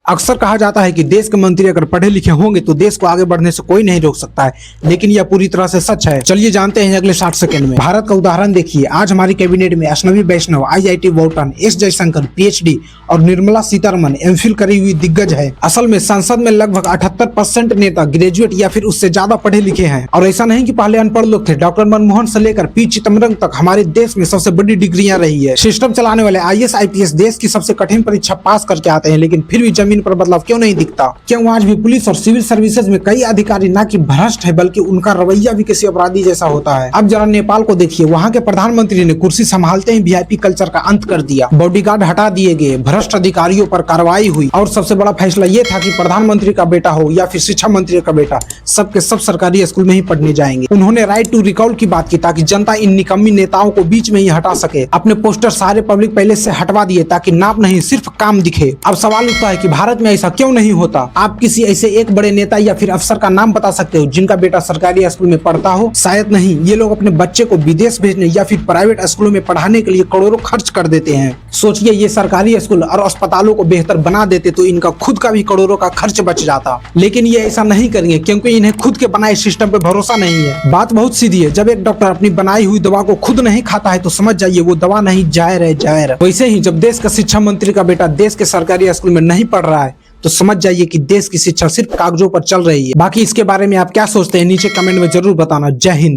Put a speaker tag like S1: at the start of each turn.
S1: अक्सर कहा जाता है कि देश के मंत्री अगर पढ़े लिखे होंगे तो देश को आगे बढ़ने से कोई नहीं रोक सकता है, लेकिन यह पूरी तरह से सच है। चलिए जानते हैं अगले 60 सेकंड में। भारत का उदाहरण देखिए। आज हमारी कैबिनेट में अश्विनी वैष्णव IIT Walton, S Jaishankar PhD और निर्मला सीतारमण MPhil करी हुई दिग्गज है। असल में संसद में लगभग 78% नेता ग्रेजुएट या फिर उससे ज्यादा पढ़े लिखे हैं। और ऐसा नहीं कि पहले अनपढ़ लोग थे। डॉक्टर मनमोहन से लेकर P चिदम्बरम तक हमारे देश में सबसे बड़ी डिग्रियां रही है। सिस्टम चलाने वाले IAS IPS देश की सबसे कठिन परीक्षा पास करके आते हैं, लेकिन फिर भी जमीन पर बदलाव क्यों नहीं दिखता? क्यों आज भी पुलिस और सिविल सर्विसेज में कई अधिकारी न कि भ्रष्ट है बल्कि उनका रवैया भी किसी अपराधी जैसा होता है। अब जरा नेपाल को देखिए। वहाँ के प्रधानमंत्री ने कुर्सी संभालते ही VIP कल्चर का अंत कर दिया। बॉडीगार्ड हटा दिए गए, भ्रष्ट अधिकारियों पर कार्रवाई हुई और सबसे बड़ा फैसला ये था कि प्रधानमंत्री का बेटा हो या फिर शिक्षा मंत्री का बेटा, सबके सब सरकारी स्कूल में ही पढ़ने जाएंगे। उन्होंने राइट टू रिकॉल की बात की ताकि जनता इन निकम्मी नेताओं को बीच में ही हटा सके। अपने पोस्टर सारे पब्लिक पैलेस से हटवा दिए ताकि नाप नहीं सिर्फ काम दिखे। अब सवाल उठता है कि भारत में ऐसा क्यों नहीं होता? आप किसी ऐसे एक बड़े नेता या फिर अफसर का नाम बता सकते हो जिनका बेटा सरकारी स्कूल में पढ़ता हो? शायद नहीं। ये लोग अपने बच्चे को विदेश भेजने या फिर प्राइवेट स्कूलों में पढ़ाने के लिए करोड़ों खर्च कर देते हैं। सोचिए, ये सरकारी स्कूल और अस्पतालों को बेहतर बना देते तो इनका खुद का भी करोड़ों का खर्च बच जाता। लेकिन ये ऐसा नहीं करेंगे क्योंकि इन्हें खुद के बनाए सिस्टम पे भरोसा नहीं है। बात बहुत सीधी है। जब एक डॉक्टर अपनी बनाई हुई दवा को खुद नहीं खाता है तो समझ जाइए वो दवा नहीं जाहिर है जहर। वैसे ही जब देश का शिक्षा मंत्री का बेटा देश के सरकारी स्कूल में नहीं पढ़ रहा है तो समझ जाइए कि देश की शिक्षा सिर्फ कागजों पर चल रही है। बाकी इसके बारे में आप क्या सोचते हैं नीचे कमेंट में जरूर बताना। जय हिंद।